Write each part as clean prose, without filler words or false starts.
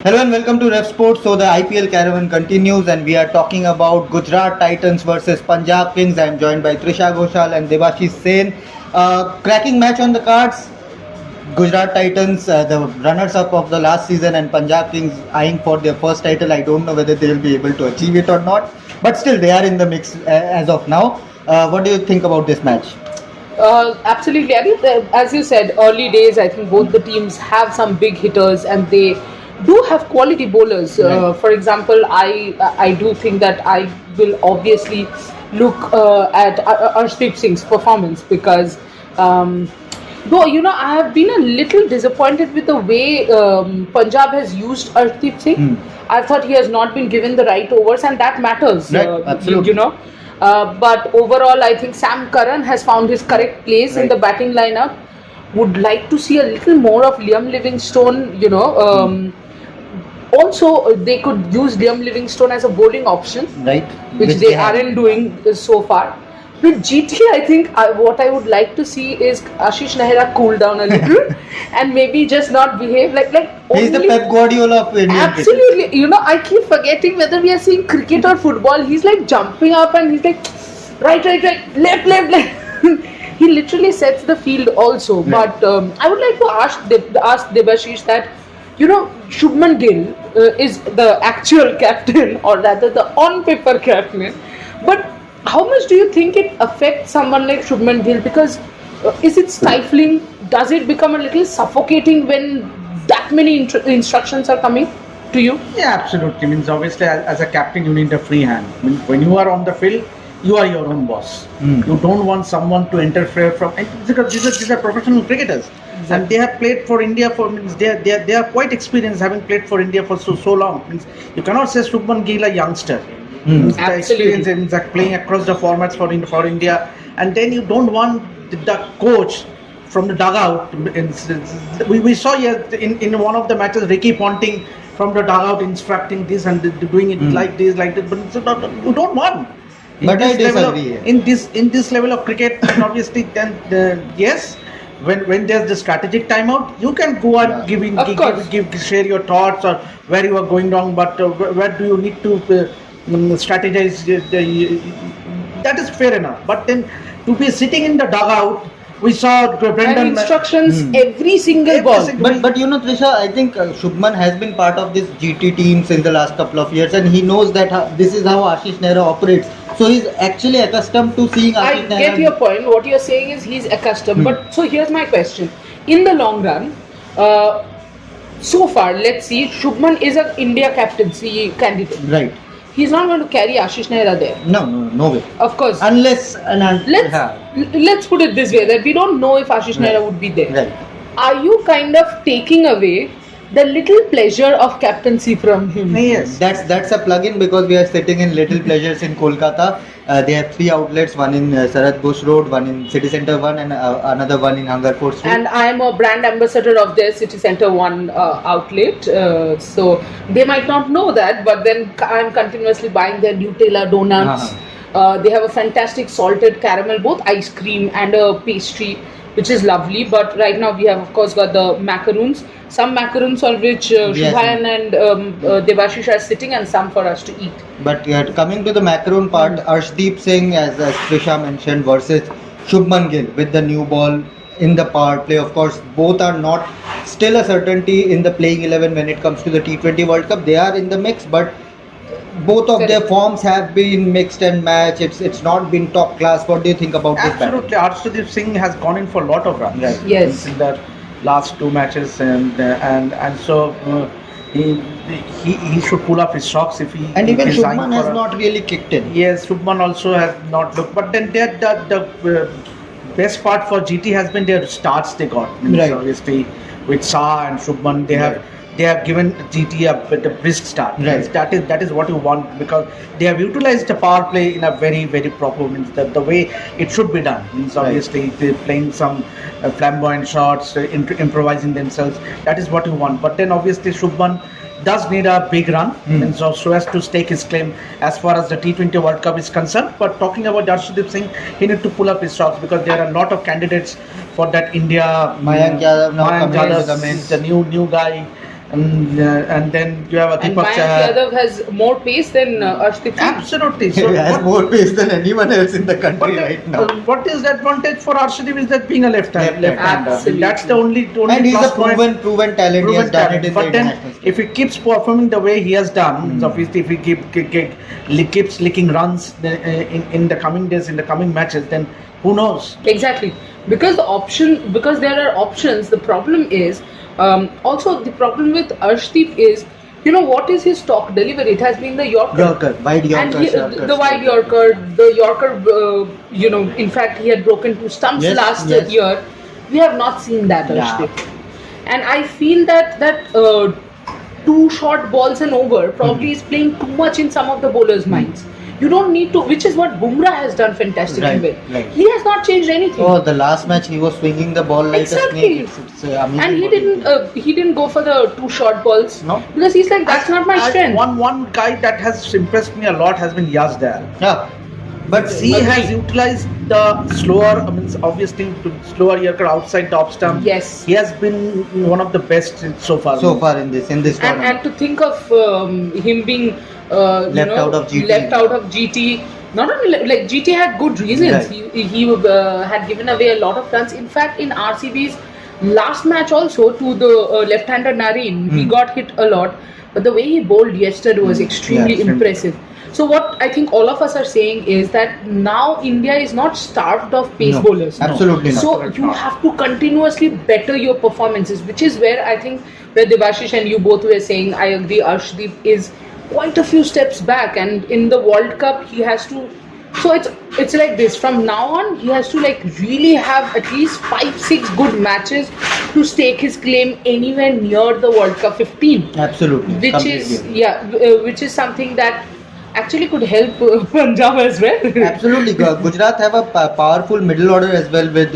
Hello and welcome to Ref Sports. So the IPL caravan continues and we are talking about Gujarat Titans versus Punjab Kings. I am joined by Trisha Ghoshal and Debashish Sen. Cracking match on the cards. Gujarat Titans, the runners-up of the last season, and Punjab Kings eyeing for their first title. I don't know whether they will be able to achieve it or not, but still they are in the mix as of now. What do you think about this match? Absolutely. I think, as you said, early days, I think both the teams have some big hitters and they do have quality bowlers. Right. For example, I do think that I will obviously look at Arshdeep Singh's performance because though I have been a little disappointed with the way Punjab has used Arshdeep Singh. I thought he has not been given the right overs and that matters. Right, absolutely. But overall, I think Sam Curran has found his correct place in the batting lineup. Would like to see a little more of Liam Livingstone. Also, they could use Liam Livingstone as a bowling option, Right, which they aren't doing so far. With GT, I think what I would like to see is Ashish Nehra cool down a little and maybe just not behave like He's the only- Pep Guardiola of Indian cricket. Absolutely. I keep forgetting whether we are seeing cricket or football. He's like jumping up and he's like right, left. He literally sets the field also. Right. But I would like to ask Debashish that Shubman Gill is the actual captain or rather the on paper captain. But how much do you think it affects someone like Shubman Gill? Because is it stifling? Does it become a little suffocating when that many instructions are coming to you? Yeah, absolutely. Means obviously, as a captain, you need a free hand. When you are on the field, you are your own boss. You don't want someone to interfere from. Because these are professional cricketers, and they have played for India for. Means they are quite experienced, having played for India for so long. Means you cannot say Shubman Gill a youngster. Means the experience in playing across the formats for India, and then you don't want the coach from the dugout. We saw here in one of the matches Ricky Ponting from the dugout instructing this and doing it like this, but it's not, you don't want. But I disagree. In this level of cricket, and obviously, then yes, when there's the strategic timeout, you can go on share your thoughts or where you are going wrong, but where do you need to strategize? That is fair enough. But then to be sitting in the dugout. We saw Brendan And instructions every single ball. But Trisha, I think Shubman has been part of this GT team since the last couple of years, and he knows that this is how Ashish Nehra operates. So he's actually accustomed to seeing Ashish Nehra. I get your point. What you're saying is he's accustomed. But so here's my question: in the long run, so far, let's see, Shubman is an India captaincy candidate. Right. He's not going to carry Ashish Nehra there. No way. Of course. Let's put it this way: that we don't know if Ashish Nehra would be there. Right. Are you kind of taking away the little pleasure of captaincy from him? Yes. That's a plug-in because we are sitting in Little Pleasures in Kolkata. They have 3 outlets, one in Sarat Bush Road, one in City Centre 1 and another one in Hungerford Street. And I am a brand ambassador of their City Centre 1 outlet. So they might not know that, but then I am continuously buying their Nutella donuts. They have a fantastic salted caramel, both ice cream and a pastry, which is lovely. But right now we have, of course, got the macaroons. Some macaroons on which Shubhayan and Debashish are sitting, and some for us to eat. But coming to the macaroon part, Arshdeep Singh, as Trisha mentioned, versus Shubman Gill with the new ball in the power play. Of course, both are not still a certainty in the playing 11 when it comes to the T20 World Cup. They are in the mix, but both of their forms have been mixed and matched. It's not been top class. What do you think about this battle? Absolutely, Arshdeep Singh has gone in for a lot of runs. Right. Yes. In the last 2 matches, and so he should pull up his socks if he. And even if he's eyeing Shubman has not really kicked in. Yes, Shubman also has not looked. But then the best part for GT has been their starts they got. Means Right. obviously, with Shah and Shubman, they have given GT a brisk start. Right. That is what you want, because they have utilized the power play in a very proper means the way it should be done. Means obviously they're playing some flamboyant shots, improvising themselves. That is what you want. But then obviously Shubman does need a big run, and so as to stake his claim as far as the T20 World Cup is concerned. But talking about Arshdeep Singh, he needs to pull up his socks because there are a lot of candidates for that India. Mayank Yadav now Mayank coming Yadav into the mix. is the new guy. and then you have And Deepak Mayank Chahar. Yadav has more pace than Arshdeep Singh. Absolutely. He So has what, more pace than anyone else in the country right now. what is the advantage for Arshdeep is that being a left-hander. Absolutely. That's the only And he's a plus point. proven talent. He has done it in the But then, international stage. if he keeps performing the way he has done, obviously, if he keeps licking runs in the coming days, in the coming matches, then who knows? Exactly, because because there are options. The problem is also the problem with Arshdeep is, what is his stock delivery? It has been the Yorker, Wide Yorker, and Yorker, the wide Yorker, the Yorker. In fact, he had broken 2 stumps Yes, last yes. year. We have not seen that Arshdeep, and I feel that 2 short balls and over probably is playing too much in some of the bowlers' minds. You don't need to, which is what Bumrah has done fantastically Right, well. right. He has not changed anything. Oh, the last match he was swinging the ball like Exactly. a snake. It's amazing. And he didn't go for the 2 short balls. No. Because he's like, that's not my strength. One guy that has impressed me a lot has been Yazdar. Yeah. But He has utilized the slower, obviously slower Yorker outside the off stump. Yes. He has been one of the best so far. in this tournament. And to think of him being Left out of GT. left out of GT. Not only like GT had good reasons. Right. He had given away a lot of runs. In fact, in RCB's last match also to the left-hander Nareen, he got hit a lot. But the way he bowled yesterday was extremely impressive. So what I think all of us are saying is that now India is not starved of pace No, bowlers. absolutely not. So you have to continuously better your performances, which is where I think where Debashish and you both were saying, I agree, Arshdeep is quite a few steps back, and in the World Cup he has to. So it's like this. From now on, he has to like really have at least 5-6 good matches to stake his claim anywhere near the World Cup 15. Absolutely. Which is which is something that actually could help Punjab as well. Absolutely. Gujarat have a powerful middle order as well with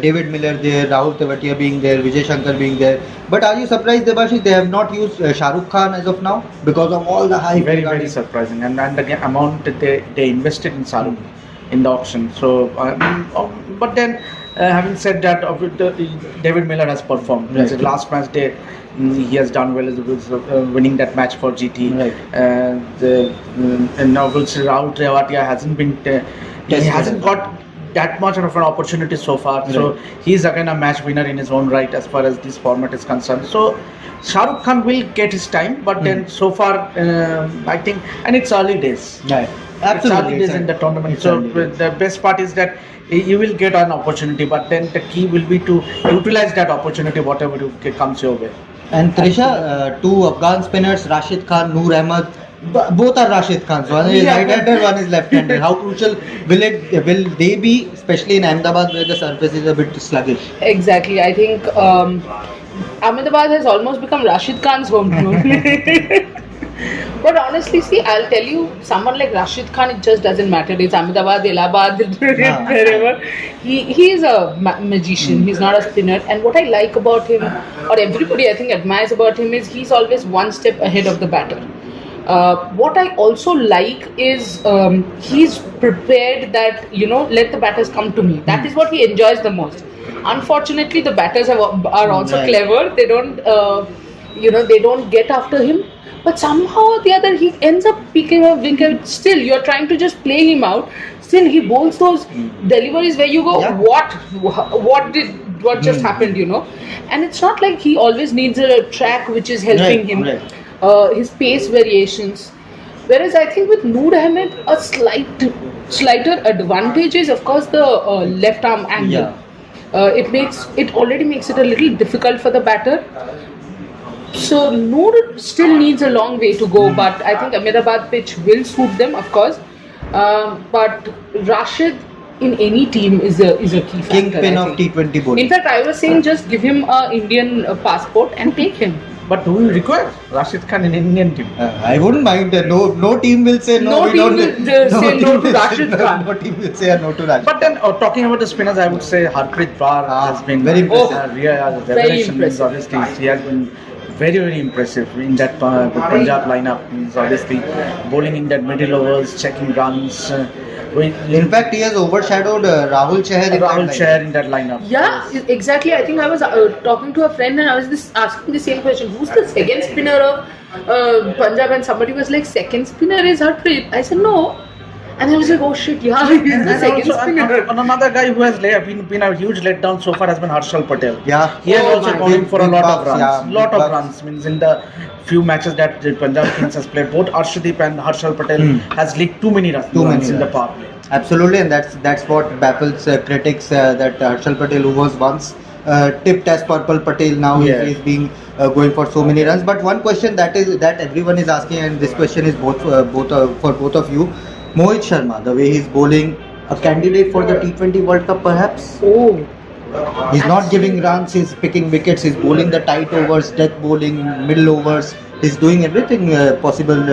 David Miller there, Rahul Tewatia being there, Vijay Shankar being there. But are you surprised, Debashish, they have not used Shah Rukh Khan as of now because of all the hype? Very, very surprising. And the amount that they invested in Saruk in the auction. So, but then having said that, David Miller has performed. Right. The last match he has done well as winning that match for GT. Right. And now Rahul Tewatia hasn't been. He hasn't got that much of an opportunity so far. Right. So he's again a match winner in his own right as far as this format is concerned. So Shah Rukh Khan will get his time, but then so far I think, and it's early days. Right. It's early days in the tournament. So the best part is that you will get an opportunity, but then the key will be to utilize that opportunity, whatever comes your way. And Trisha, 2 Afghan spinners, Rashid Khan, Noor Ahmed, both are Rashid Khans. One is right-hander, one is left-hander. How crucial will they be, especially in Ahmedabad where the surface is a bit sluggish? Exactly. I think Ahmedabad has almost become Rashid Khan's hometown. But honestly, see, I'll tell you, someone like Rashid Khan, it just doesn't matter. It's Ahmedabad, Allahabad, wherever. He is a magician. He's not a spinner. And what I like about him, or everybody I think admires about him, is he's always one step ahead of the batter. What I also like is he's prepared that, let the batters come to me. That is what he enjoys the most. Unfortunately, the batters are also clever. They don't, they don't get after him. But somehow or the other, he ends up picking a wicket. Still, you're trying to just play him out. Still, he bowls those deliveries where you go, what just happened, And it's not like he always needs a track which is helping him. Right. His pace variations. Whereas I think with Noor Ahmed, a slighter advantage is, of course, the left arm angle. It already makes it a little difficult for the batter. So Noor still needs a long way to go, but I think Ahmedabad pitch will suit them, of course. But Rashid in any team is a key factor. Kingpin of T20 bowling. In fact, I was saying just give him an Indian passport and take him. But do you require Rashid Khan in Indian team? I wouldn't mind. No team will say no. No team will say no to Rashid Khan. No team will say no to Rashid. But then talking about the spinners, I would say Harpreet Brar has been very impressive. Very impressive. Obviously, he has been very, very impressive in that Punjab lineup. He's obviously bowling in that middle overs, checking runs. In fact, he has overshadowed Rahul Chahar in Rahul that Chahar lineup. in that lineup. Yeah, exactly. I think I was talking to a friend and I was asking the same question. Who's the second spinner of Punjab? And somebody was like, second spinner is Harpreet. I said, no. And I was like, oh shit, yeah, he's the And second also, spinner. another guy who has been a huge letdown so far has been Harshal Patel. Yeah. He has Oh also my gone in for a big lot of bucks, runs. yeah, Lot big of bucks. runs. Means in the few matches that the Punjab Kings has played, both Arshdeep and Harshal Patel has leaked too many runs in the power play. Absolutely, and that's what baffles critics that Harshal Patel, who was once tipped as Purple Patel, now Yeah. is being going for so many runs. But one question that everyone is asking, and this question is for both of you: Mohit Sharma, the way he's bowling, a candidate for the T20 World Cup, perhaps. Oh, He's not giving runs, he's picking wickets, he's bowling the tight overs, death bowling, middle overs. He's doing everything possible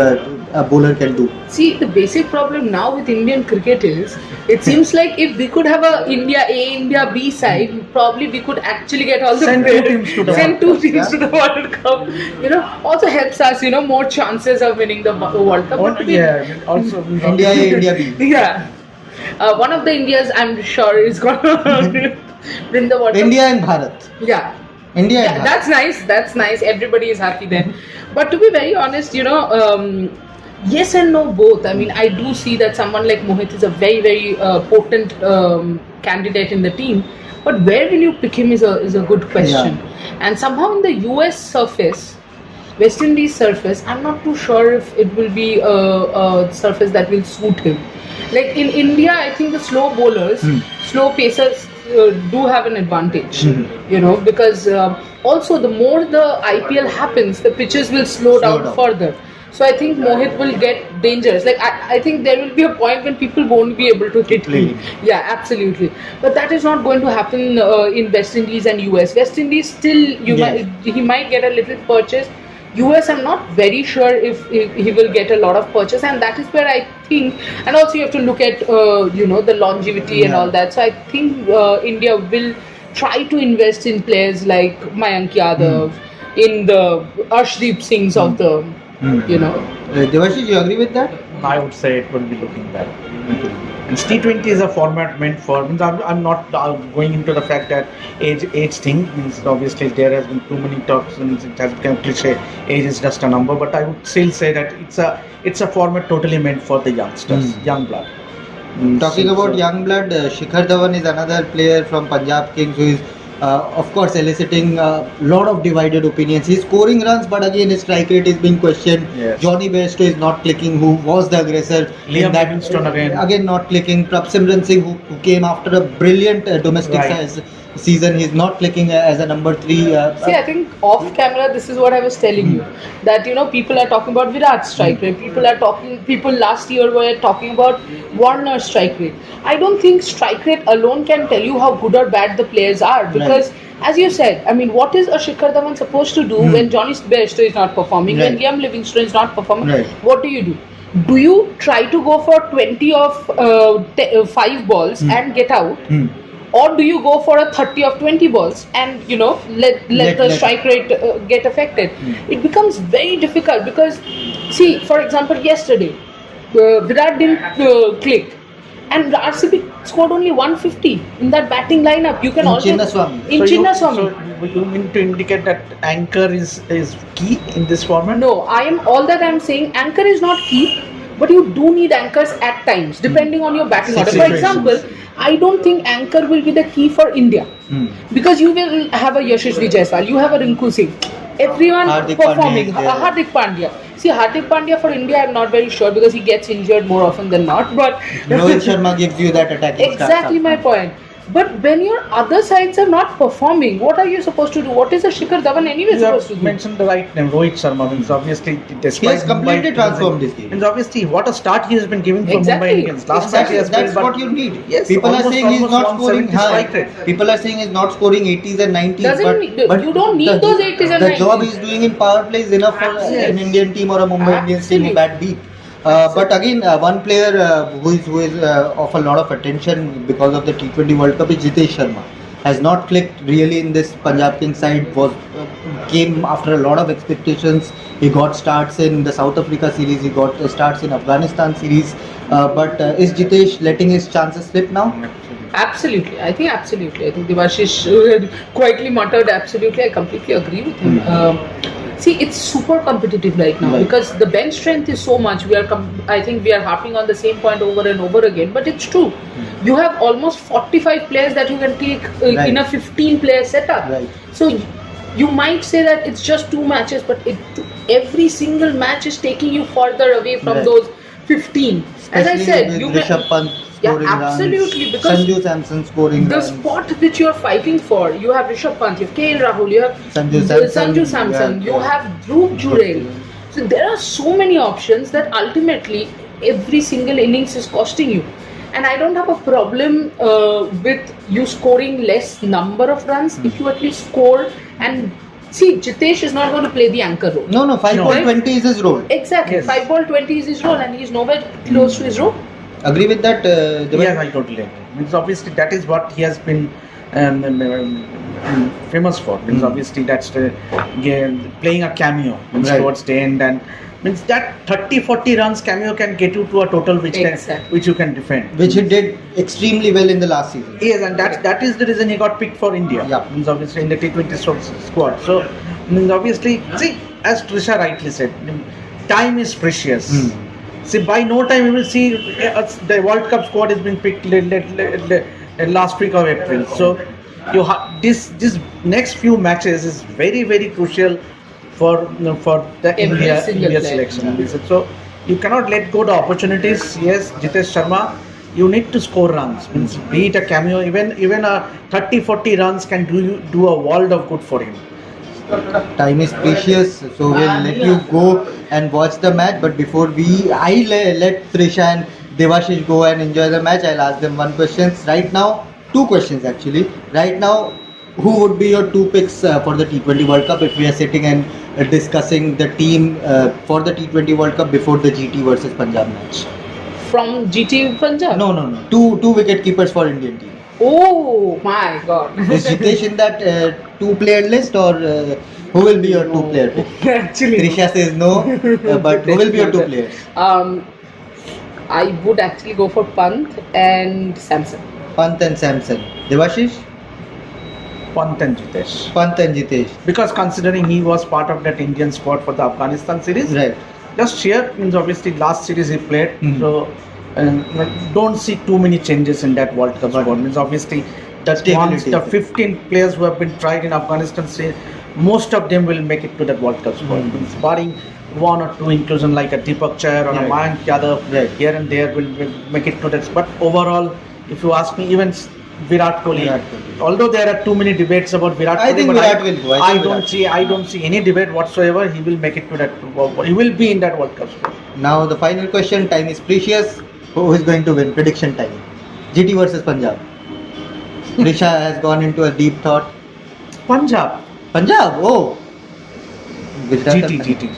a bowler can do. see, the basic problem now with Indian cricket is, it seems like if we could have a India A, India B side, probably we could actually get all the Send two teams to the send World two teams to the World Cup. Also helps us, more chances of winning the World Cup. But to be- Also India A, India B. Yeah. One of the Indias, I'm sure, is going to win the World Cup. India and Bharat. Yeah. India and Yeah, Bharat. that's nice. That's nice. Everybody is happy then. But to be very honest, yes and no both. I mean, I do see that someone like Mohit is a very, very potent candidate in the team. But where will you pick him is a good question. And somehow in the US surface, West Indies surface, I'm not too sure if it will be a surface that will suit him. Like in India, I think the slow bowlers, slow pacers do have an advantage, because also the more the IPL happens, the pitches will slow down further. So I think Mohit will get dangerous. Like I think there will be a point when people won't be able to hit him. Yeah, absolutely. But that is not going to happen in West Indies and US. West Indies still, he might get a little purchase. US, I'm not very sure if he will get a lot of purchase, and that is where I think, and also you have to look at the longevity and all that. So I think India will try to invest in players like Mayank Yadav, in the Arshdeep Singhs of the, Devashish, you agree with that? I would say it will be looking better. And T20 is a format meant for. Means I'm not going into the fact that age thing. Means obviously there has been too many talks and it has become cliche. Age is just a number, but I would still say that it's a format totally meant for the youngsters, young blood. Talking about young blood, Shikhar Dhawan is another player from Punjab Kings who is, of course, eliciting a lot of divided opinions. He's scoring runs, but again, his strike rate is being questioned. Yes. Johnny Bairstow is not clicking, who was the aggressor. Liam Livingstone again not clicking. Prabsimran Singh, who came after a brilliant domestic season, he's not clicking as a number 3. See, I think off camera, this is what I was telling you, that people are talking about Virat's strike rate. People last year were talking about Warner's strike rate. I don't think strike rate alone can tell you how good or bad the players are, because as you said, I mean, what is a Shikhar Dhawan supposed to do when Johnny Bairstow is not performing, when Liam Livingstone is not performing? What do? Do you try to go for 20 of 5 balls and get out? Or do you go for a 30 of 20 balls and let the strike rate get affected? It becomes very difficult because, see, for example, yesterday Virat didn't click, and RCB scored only 150 in that batting lineup. You can also Chinnaswamy. So you mean to indicate that anchor is key in this format? No, all that I'm saying, anchor is not key, but you do need anchors at times depending on your batting order. For example, I don't think anchor will be the key for India because you will have a Yashasvi Jaiswal, you have a Rinku Singh, everyone performing. Hardik Pandya. See, Hardik Pandya for India, I'm not very sure because he gets injured more often than not. But Rohit Sharma gives you that attacking exactly my point. But when your other sides are not performing, what are you supposed to do? What is a Shikhar Dhawan anyway supposed to do? You mentioned the right name, Rohit Sharma. Means obviously, he has completely transformed this game. And obviously, what a start he has been giving for Mumbai Indians. That's what you need. Yes, people are saying he's not scoring high. Rate. People are saying he's not scoring 80s and 90s. But you don't need those 80s and 90s. The job he's doing in power play is enough for an Indian team or a Mumbai Indians team to bat deep. But again, one player who is of a lot of attention because of the T20 World Cup is Jitesh Sharma. has not clicked really in this Punjab Kings side. Came after a lot of expectations. He got starts in the South Africa series. He got starts in Afghanistan series. But is Jitesh letting his chances slip now? Absolutely, I think absolutely. I think Devashish quietly muttered, absolutely. I completely agree with him. See, it's super competitive right now because the bench strength is so much. I think we are harping on the same point over and over again, but it's true. You have almost 45 players that you can take in a 15-player setup. Right. So you might say that it's just 2 matches, but every single match is taking you further away from those 15. As I said, you Rishabh Pant scoring absolutely, runs, because Sanju Samson scoring the runs. spot which you are fighting for, you have Rishabh Pant, you have KL Rahul, you have Sanju Samson, you have Dhruv Jurel. So there are so many options that ultimately every single innings is costing you. And I don't have a problem with you scoring less number of runs if you at least score. And see, Jitesh is not going to play the anchor role. No, 5 ball 20 is his role. Exactly, Yes. 5 ball 20 is his role, and he is nowhere close to his role. Agree with that? Yes, I totally agree. Means obviously that is what he has been famous for. Means obviously that's playing a cameo towards the end, and means that 30-40 runs cameo can get you to a total which you can defend. Which he did extremely well in the last season. Yes, and that is the reason he got picked for India. Yeah. Means obviously in the T20 squad. So means obviously, see, as Trisha rightly said, time is precious. See, by no time you will see the World Cup squad is being picked last week of April. So this next few matches is very, very crucial for the India selection. So you cannot let go the opportunities. Yes, Jitesh Sharma, you need to score runs. Means be it a cameo, even a 30-40 runs can do a world of good for him. Time is precious, so we'll let you go and watch the match. But before I let Trisha and Devashish go and enjoy the match, I'll ask them one question. Right now, 2 questions actually. Right now, who would be your 2 picks for the T20 World Cup if we are sitting and discussing the team for the T20 World Cup before the GT versus Punjab match? From GT Punjab? No. Two wicket keepers for Indian team. Oh my God! Is Jitesh in that 2-player list, or who will be your 2-player pick? Actually, Trisha says no, but who will be your 2 players? I would actually go for Pant and Samson. Pant and Samson. Devashish? Pant and Jitesh. Pant and Jitesh. Because considering he was part of that Indian squad for the Afghanistan series, Right. just sheer means obviously last series he played, so don't see too many changes in that World Cup squad. Means obviously the 15 players who have been tried in Afghanistan, say most of them will make it to that World Cup squad. Means barring 1 or 2 inclusion like a Deepak Chahar or a Mayank Yadav here and there will make it to that. But overall, if you ask me, even Virat Kohli. Although there are too many debates about Virat Kohli, I think Virat will go. I don't see any debate whatsoever. He will make it to that. He will be in that World Cup squad. Now the final question. Time is precious. Who is going to win? Prediction time. GT versus Punjab. Trisha has gone into a deep thought. Punjab. Oh. GT.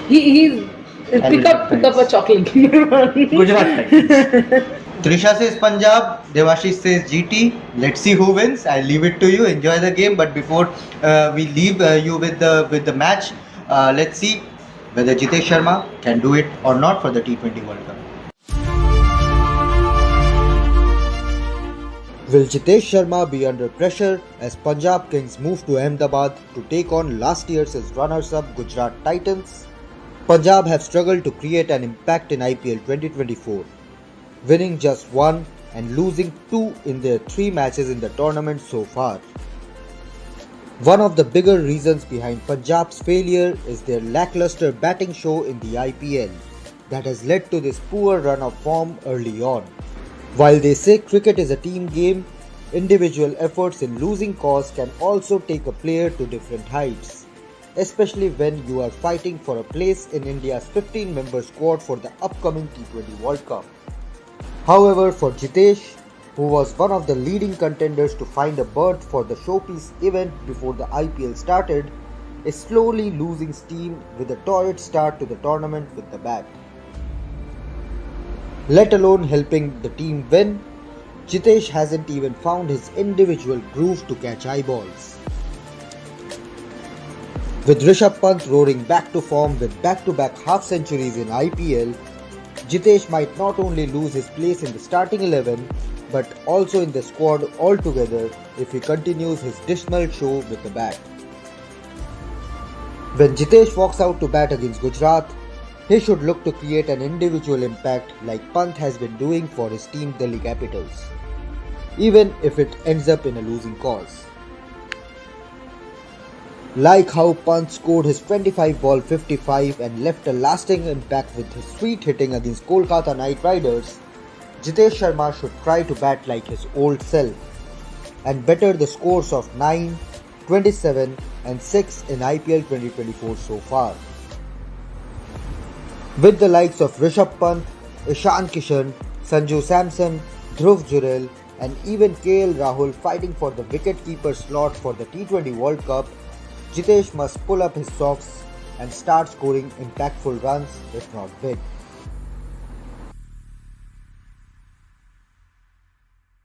He pick up a chocolate. Gujarat Titans. Trisha says Punjab, Devashish says GT. Let's see who wins. I'll leave it to you. Enjoy the game. But before we leave you with the match, let's see whether Jitesh Sharma can do it or not for the T20 World Cup. Will Jitesh Sharma be under pressure as Punjab Kings move to Ahmedabad to take on last year's runners-up Gujarat Titans? Punjab have struggled to create an impact in IPL 2024, winning just 1 and losing 2 in their 3 matches in the tournament so far. One of the bigger reasons behind Punjab's failure is their lackluster batting show in the IPL that has led to this poor run of form early on. While they say cricket is a team game, individual efforts in losing cause can also take a player to different heights, especially when you are fighting for a place in India's 15-member squad for the upcoming T20 World Cup. However, for Jitesh, who was one of the leading contenders to find a berth for the showpiece event before the IPL started, is slowly losing steam with a torrid start to the tournament with the bat. Let alone helping the team win, Jitesh hasn't even found his individual groove to catch eyeballs. With Rishabh Pant roaring back to form with back-to-back half-centuries in IPL, Jitesh might not only lose his place in the starting 11 but also in the squad altogether if he continues his dismal show with the bat. When Jitesh walks out to bat against Gujarat, he should look to create an individual impact like Pant has been doing for his team Delhi Capitals, even if it ends up in a losing cause. Like how Pant scored his 25-ball 55 and left a lasting impact with his sweet hitting against Kolkata Knight Riders, Jitesh Sharma should try to bat like his old self and better the scores of 9, 27 and 6 in IPL 2024 so far. With the likes of Rishabh Pant, Ishan Kishan, Sanju Samson, Dhruv Jurel and even KL Rahul fighting for the wicket-keeper slot for the T20 World Cup, Jitesh must pull up his socks and start scoring impactful runs, if not big.